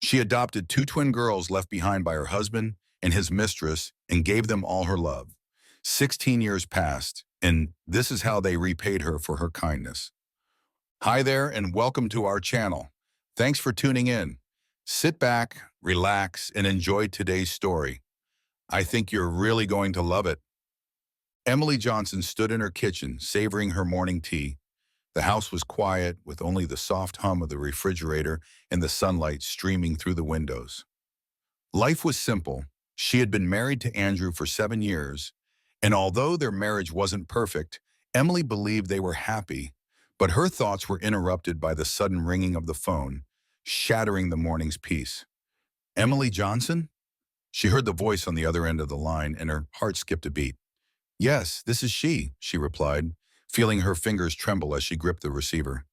She adopted two twin girls left behind by her husband and his mistress and gave them all her love. 16 years passed, and this is how they repaid her for her kindness. Hi there, and welcome to our channel. Thanks for tuning in. Sit back, relax, and enjoy today's story. I think you're really going to love it. Emily Johnson stood in her kitchen, savoring her morning tea. The house was quiet, with only the soft hum of the refrigerator and the sunlight streaming through the windows. Life was simple. She had been married to Andrew for 7 years, and although their marriage wasn't perfect, Emily believed they were happy. But her thoughts were interrupted by the sudden ringing of the phone, shattering the morning's peace. Emily Johnson? She heard the voice on the other end of the line, and her heart skipped a beat. Yes, this is she replied, feeling her fingers tremble as she gripped the receiver.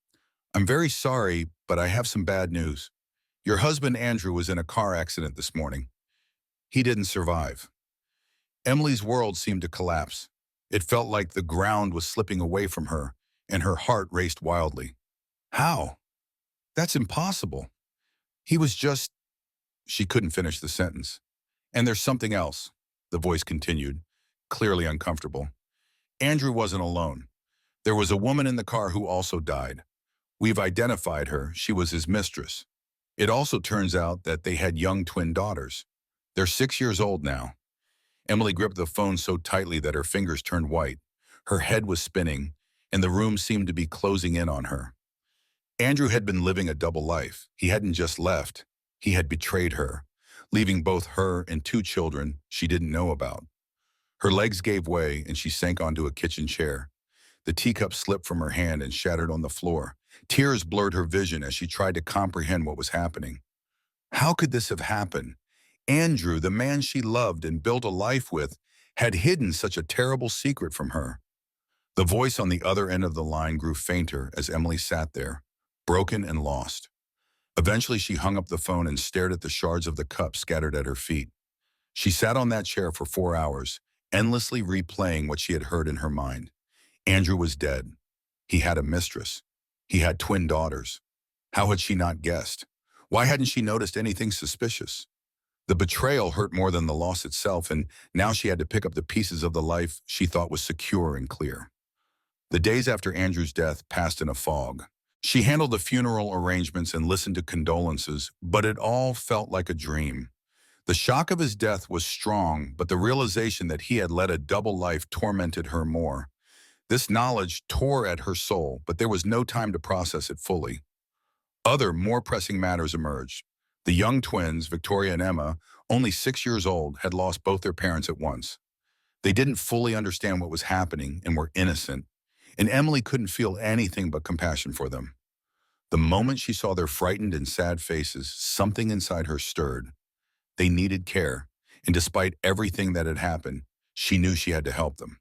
I'm very sorry, but I have some bad news. Your husband Andrew was in a car accident this morning. He didn't survive. Emily's world seemed to collapse. It felt like the ground was slipping away from her, and her heart raced wildly. How? That's impossible. He was just... She couldn't finish the sentence. And there's something else, the voice continued, clearly uncomfortable. Andrew wasn't alone. There was a woman in the car who also died. We've identified her. She was his mistress. It also turns out that they had young twin daughters. They're 6 years old now. Emily gripped the phone so tightly that her fingers turned white. Her head was spinning, and the room seemed to be closing in on her. Andrew had been living a double life. He hadn't just left. He had betrayed her, leaving both her and two children she didn't know about. Her legs gave way, and she sank onto a kitchen chair. The teacup slipped from her hand and shattered on the floor. Tears blurred her vision as she tried to comprehend what was happening. How could this have happened? Andrew, the man she loved and built a life with, had hidden such a terrible secret from her. The voice on the other end of the line grew fainter as Emily sat there, broken and lost. Eventually, she hung up the phone and stared at the shards of the cup scattered at her feet. She sat on that chair for 4 hours, endlessly replaying what she had heard in her mind. Andrew was dead. He had a mistress. He had twin daughters. How had she not guessed? Why hadn't she noticed anything suspicious? The betrayal hurt more than the loss itself, and now she had to pick up the pieces of the life she thought was secure and clear. The days after Andrew's death passed in a fog. She handled the funeral arrangements and listened to condolences, but it all felt like a dream. The shock of his death was strong, but the realization that he had led a double life tormented her more. This knowledge tore at her soul, but there was no time to process it fully. Other, more pressing matters emerged. The young twins, Victoria and Emma, only 6 years old, had lost both their parents at once. They didn't fully understand what was happening and were innocent, and Emily couldn't feel anything but compassion for them. The moment she saw their frightened and sad faces, something inside her stirred. They needed care, and despite everything that had happened, she knew she had to help them.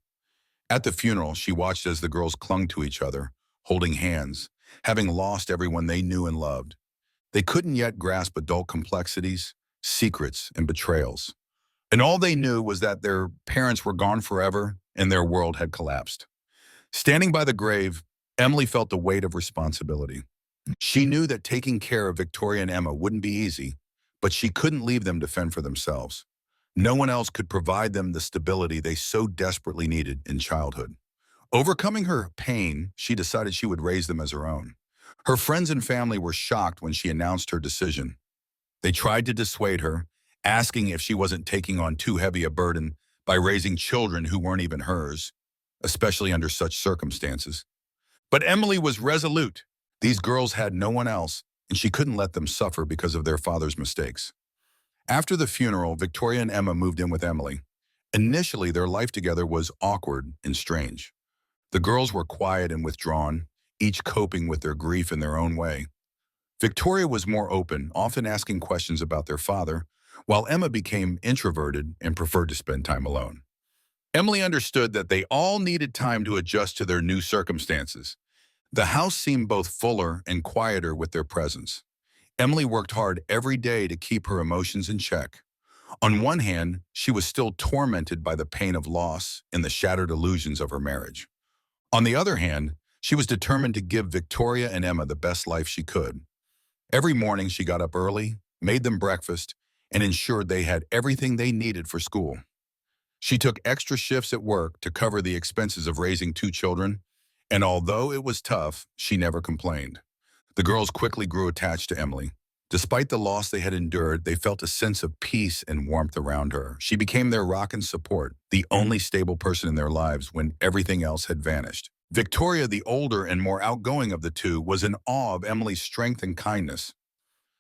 At the funeral, she watched as the girls clung to each other, holding hands, having lost everyone they knew and loved. They couldn't yet grasp adult complexities, secrets, and betrayals. And all they knew was that their parents were gone forever and their world had collapsed. Standing by the grave, Emily felt the weight of responsibility. She knew that taking care of Victoria and Emma wouldn't be easy, but she couldn't leave them to fend for themselves. No one else could provide them the stability they so desperately needed in childhood. Overcoming her pain, she decided she would raise them as her own. Her friends and family were shocked when she announced her decision. They tried to dissuade her, asking if she wasn't taking on too heavy a burden by raising children who weren't even hers, especially under such circumstances. But Emily was resolute. These girls had no one else, and she couldn't let them suffer because of their father's mistakes. After the funeral, Victoria and Emma moved in with Emily. Initially, their life together was awkward and strange. The girls were quiet and withdrawn, each coping with their grief in their own way. Victoria was more open, often asking questions about their father, while Emma became introverted and preferred to spend time alone. Emily understood that they all needed time to adjust to their new circumstances. The house seemed both fuller and quieter with their presence. Emily worked hard every day to keep her emotions in check. On one hand, she was still tormented by the pain of loss and the shattered illusions of her marriage. On the other hand, she was determined to give Victoria and Emma the best life she could. Every morning she got up early, made them breakfast, and ensured they had everything they needed for school. She took extra shifts at work to cover the expenses of raising two children, and although it was tough, she never complained. The girls quickly grew attached to Emily. Despite the loss they had endured, they felt a sense of peace and warmth around her. She became their rock and support, the only stable person in their lives when everything else had vanished. Victoria, the older and more outgoing of the two, was in awe of Emily's strength and kindness.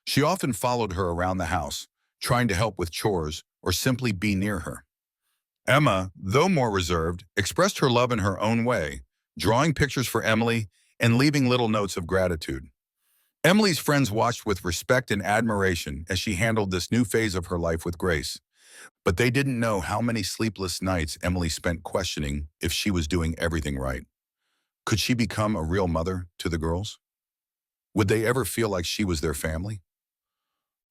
She often followed her around the house, trying to help with chores or simply be near her. Emma, though more reserved, expressed her love in her own way, drawing pictures for Emily and leaving little notes of gratitude. Emily's friends watched with respect and admiration as she handled this new phase of her life with grace, but they didn't know how many sleepless nights Emily spent questioning if she was doing everything right. Could she become a real mother to the girls? Would they ever feel like she was their family?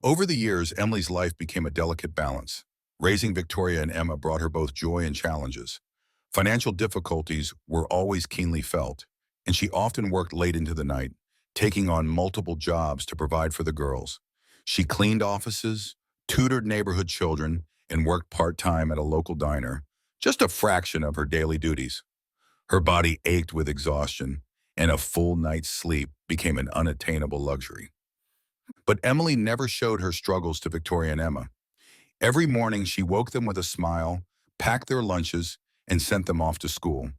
Over the years, Emily's life became a delicate balance. Raising Victoria and Emma brought her both joy and challenges. Financial difficulties were always keenly felt, and she often worked late into the night, taking on multiple jobs to provide for the girls. She cleaned offices, tutored neighborhood children, and worked part-time at a local diner, just a fraction of her daily duties. Her body ached with exhaustion, and a full night's sleep became an unattainable luxury. But Emily never showed her struggles to Victoria and Emma. Every morning, she woke them with a smile, packed their lunches, and sent them off to school.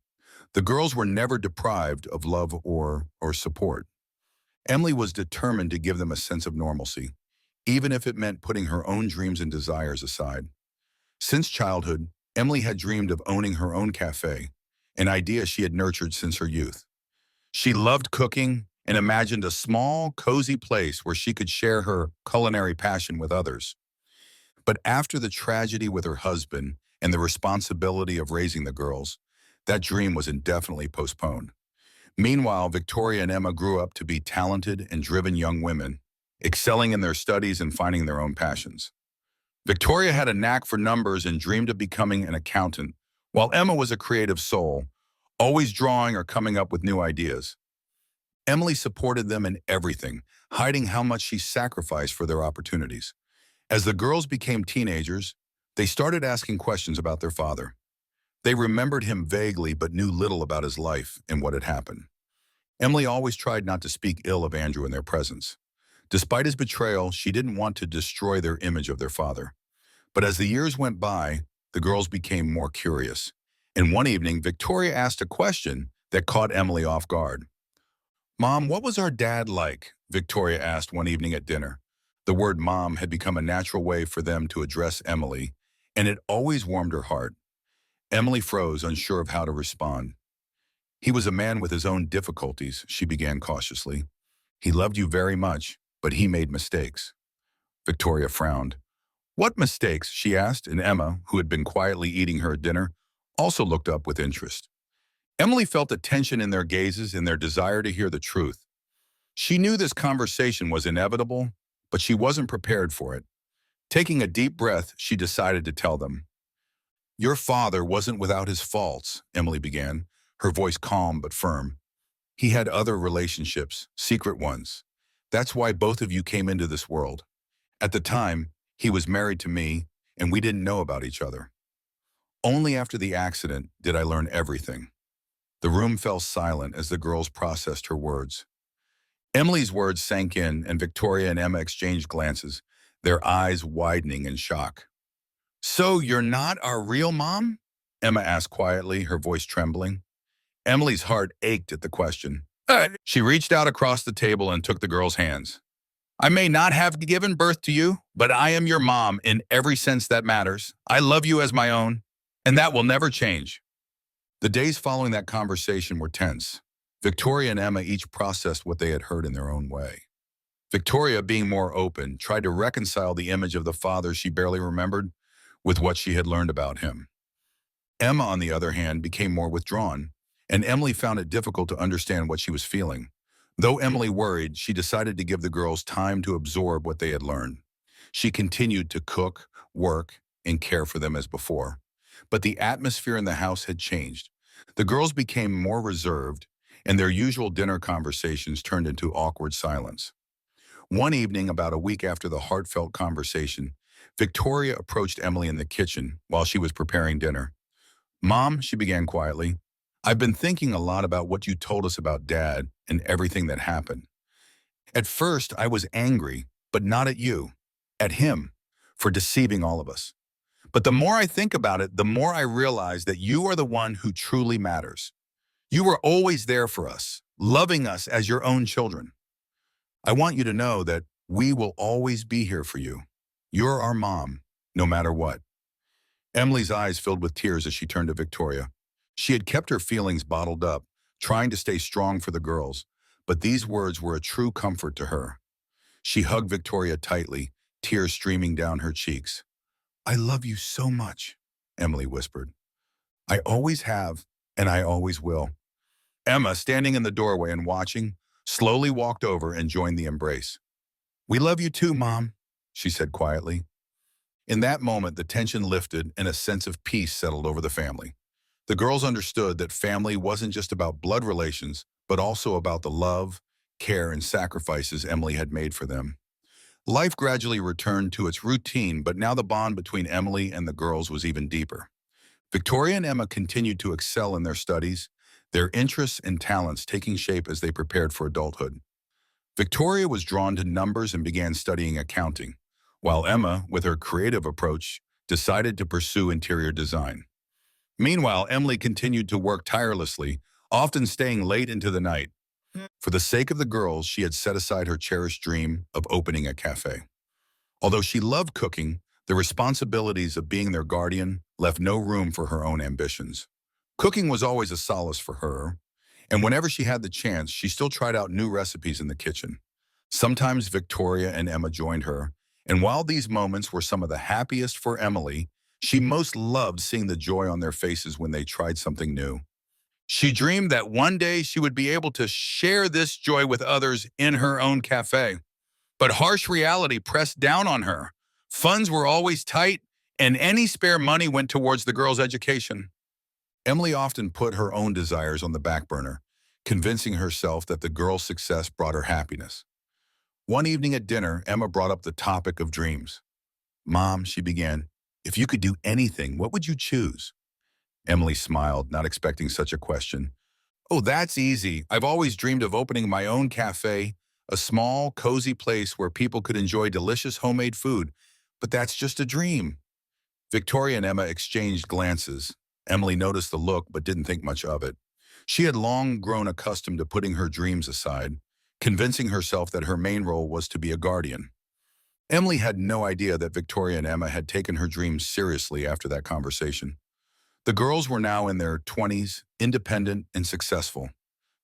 The girls were never deprived of love or support. Emily was determined to give them a sense of normalcy, even if it meant putting her own dreams and desires aside. Since childhood, Emily had dreamed of owning her own cafe, an idea she had nurtured since her youth. She loved cooking and imagined a small, cozy place where she could share her culinary passion with others. But after the tragedy with her husband and the responsibility of raising the girls, that dream was indefinitely postponed. Meanwhile, Victoria and Emma grew up to be talented and driven young women, excelling in their studies and finding their own passions. Victoria had a knack for numbers and dreamed of becoming an accountant, while Emma was a creative soul, always drawing or coming up with new ideas. Emily supported them in everything, hiding how much she sacrificed for their opportunities. As the girls became teenagers, they started asking questions about their father. They remembered him vaguely but knew little about his life and what had happened. Emily always tried not to speak ill of Andrew in their presence. Despite his betrayal, she didn't want to destroy their image of their father. But as the years went by, the girls became more curious. And one evening, Victoria asked a question that caught Emily off guard. "Mom, what was our dad like?" Victoria asked one evening at dinner. The word mom had become a natural way for them to address Emily, and it always warmed her heart. Emily froze, unsure of how to respond. "He was a man with his own difficulties," she began cautiously. "He loved you very much, but he made mistakes." Victoria frowned. "What mistakes?" she asked, and Emma, who had been quietly eating her dinner, also looked up with interest. Emily felt a tension in their gazes and their desire to hear the truth. She knew this conversation was inevitable, but she wasn't prepared for it. Taking a deep breath, she decided to tell them. "Your father wasn't without his faults," Emily began, her voice calm but firm. "He had other relationships, secret ones. That's why both of you came into this world. At the time, he was married to me, and we didn't know about each other. Only after the accident did I learn everything." The room fell silent as the girls processed her words. Emily's words sank in, and Victoria and Emma exchanged glances, their eyes widening in shock. "So you're not our real mom?" Emma asked quietly, her voice trembling. Emily's heart ached at the question. She reached out across the table and took the girl's hands. "I may not have given birth to you, but I am your mom in every sense that matters. I love you as my own, and that will never change." The days following that conversation were tense. Victoria and Emma each processed what they had heard in their own way. Victoria, being more open, tried to reconcile the image of the father she barely remembered with what she had learned about him. Emma, on the other hand, became more withdrawn, and Emily found it difficult to understand what she was feeling. Though Emily worried, she decided to give the girls time to absorb what they had learned. She continued to cook, work, and care for them as before. But the atmosphere in the house had changed. The girls became more reserved, and their usual dinner conversations turned into awkward silence. One evening, about a week after the heartfelt conversation, Victoria approached Emily in the kitchen while she was preparing dinner. "Mom," she began quietly, "I've been thinking a lot about what you told us about Dad and everything that happened. At first, I was angry, but not at you, at him, for deceiving all of us. But the more I think about it, the more I realize that you are the one who truly matters. You were always there for us, loving us as your own children. I want you to know that we will always be here for you. You're our mom, no matter what." Emily's eyes filled with tears as she turned to Victoria. She had kept her feelings bottled up, trying to stay strong for the girls, but these words were a true comfort to her. She hugged Victoria tightly, tears streaming down her cheeks. "I love you so much," Emily whispered. "I always have, and I always will." Emma, standing in the doorway and watching, slowly walked over and joined the embrace. "We love you too, Mom," she said quietly. In that moment, the tension lifted and a sense of peace settled over the family. The girls understood that family wasn't just about blood relations, but also about the love, care, and sacrifices Emily had made for them. Life gradually returned to its routine, but now the bond between Emily and the girls was even deeper. Victoria and Emma continued to excel in their studies, their interests and talents taking shape as they prepared for adulthood. Victoria was drawn to numbers and began studying accounting, while Emma, with her creative approach, decided to pursue interior design. Meanwhile, Emily continued to work tirelessly, often staying late into the night. For the sake of the girls, she had set aside her cherished dream of opening a cafe. Although she loved cooking, the responsibilities of being their guardian left no room for her own ambitions. Cooking was always a solace for her, and whenever she had the chance, she still tried out new recipes in the kitchen. Sometimes Victoria and Emma joined her, and while these moments were some of the happiest for Emily, she most loved seeing the joy on their faces when they tried something new. She dreamed that one day she would be able to share this joy with others in her own cafe. But harsh reality pressed down on her. Funds were always tight, and any spare money went towards the girls' education. Emily often put her own desires on the back burner, convincing herself that the girls' success brought her happiness. One evening at dinner, Emma brought up the topic of dreams. "Mom," she began, "if you could do anything, what would you choose?" Emily smiled, not expecting such a question. "Oh, that's easy. I've always dreamed of opening my own cafe, a small, cozy place where people could enjoy delicious homemade food. But that's just a dream." Victoria and Emma exchanged glances. Emily noticed the look but didn't think much of it. She had long grown accustomed to putting her dreams aside, convincing herself that her main role was to be a guardian. Emily had no idea that Victoria and Emma had taken her dreams seriously after that conversation. The girls were now in their 20s, independent and successful.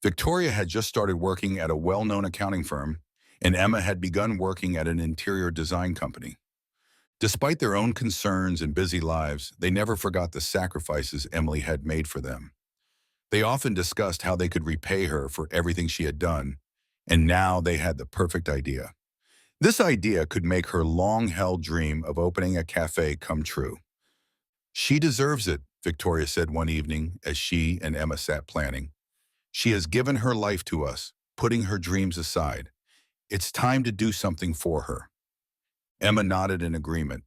Victoria had just started working at a well-known accounting firm, and Emma had begun working at an interior design company. Despite their own concerns and busy lives, they never forgot the sacrifices Emily had made for them. They often discussed how they could repay her for everything she had done, and now they had the perfect idea. This idea could make her long-held dream of opening a cafe come true. "She deserves it," Victoria said one evening as she and Emma sat planning. "She has given her life to us, putting her dreams aside. It's time to do something for her." Emma nodded in agreement.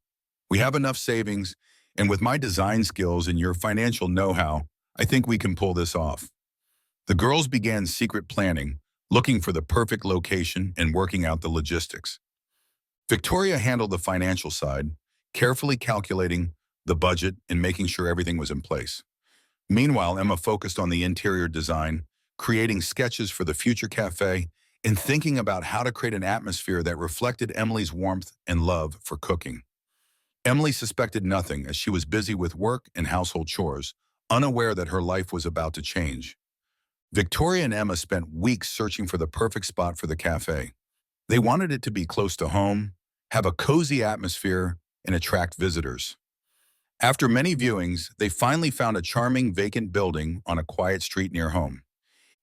"We have enough savings, and with my design skills and your financial know-how, I think we can pull this off." The girls began secret planning, looking for the perfect location and working out the logistics. Victoria handled the financial side, carefully calculating the budget and making sure everything was in place. Meanwhile, Emma focused on the interior design, creating sketches for the future cafe, and thinking about how to create an atmosphere that reflected Emily's warmth and love for cooking. Emily suspected nothing as she was busy with work and household chores, unaware that her life was about to change. Victoria and Emma spent weeks searching for the perfect spot for the cafe. They wanted it to be close to home, have a cozy atmosphere, and attract visitors. After many viewings, they finally found a charming vacant building on a quiet street near home.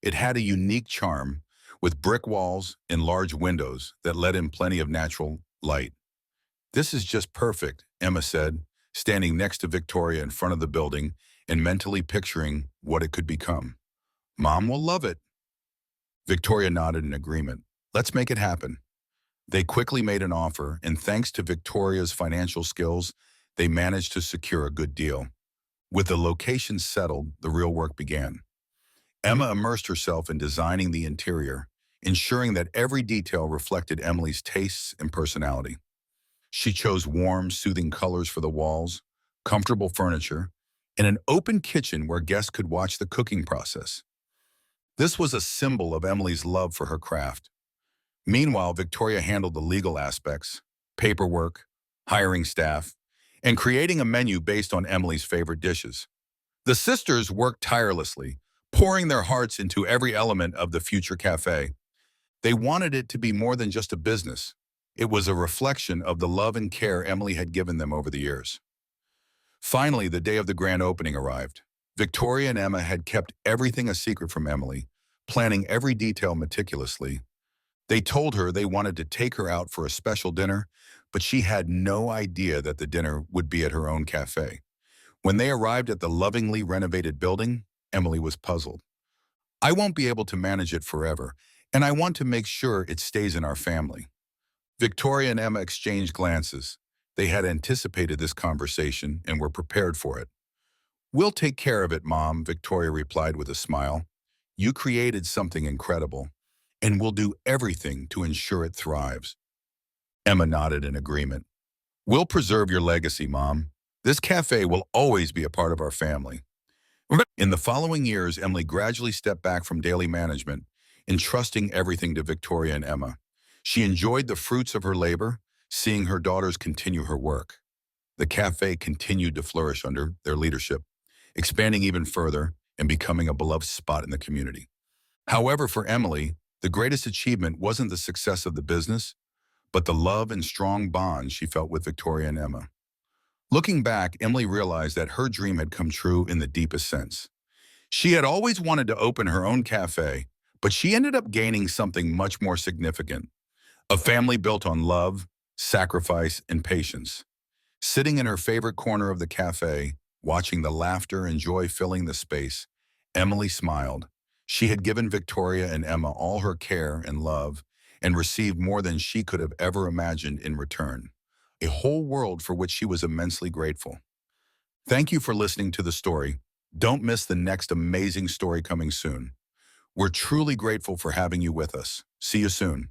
It had a unique charm, with brick walls and large windows that let in plenty of natural light. "This is just perfect," Emma said, standing next to Victoria in front of the building and mentally picturing what it could become. "Mom will love it." Victoria nodded in agreement. "Let's make it happen." They quickly made an offer, and thanks to Victoria's financial skills, they managed to secure a good deal. With the location settled, the real work began. Emma immersed herself in designing the interior, ensuring that every detail reflected Emily's tastes and personality. She chose warm, soothing colors for the walls, comfortable furniture, and an open kitchen where guests could watch the cooking process. This was a symbol of Emily's love for her craft. Meanwhile, Victoria handled the legal aspects, paperwork, hiring staff, and creating a menu based on Emily's favorite dishes. The sisters worked tirelessly, pouring their hearts into every element of the future cafe. They wanted it to be more than just a business. It was a reflection of the love and care Emily had given them over the years. Finally, the day of the grand opening arrived. Victoria and Emma had kept everything a secret from Emily, planning every detail meticulously. They told her they wanted to take her out for a special dinner, but she had no idea that the dinner would be at her own cafe. When they arrived at the lovingly renovated building, Emily was puzzled. "I won't be able to manage it forever, and I want to make sure it stays in our family." Victoria and Emma exchanged glances. They had anticipated this conversation and were prepared for it. "We'll take care of it, Mom," Victoria replied with a smile. "You created something incredible, and we'll do everything to ensure it thrives." Emma nodded in agreement. "We'll preserve your legacy, Mom. This cafe will always be a part of our family." In the following years, Emily gradually stepped back from daily management, entrusting everything to Victoria and Emma. She enjoyed the fruits of her labor, seeing her daughters continue her work. The cafe continued to flourish under their leadership, expanding even further and becoming a beloved spot in the community. However, for Emily, the greatest achievement wasn't the success of the business, but the love and strong bond she felt with Victoria and Emma. Looking back, Emily realized that her dream had come true in the deepest sense. She had always wanted to open her own cafe, but she ended up gaining something much more significant: a family built on love, sacrifice, and patience. Sitting in her favorite corner of the cafe, watching the laughter and joy filling the space, Emily smiled. She had given Victoria and Emma all her care and love, and received more than she could have ever imagined in return. A whole world for which she was immensely grateful. Thank you for listening to the story. Don't miss the next amazing story coming soon. We're truly grateful for having you with us. See you soon.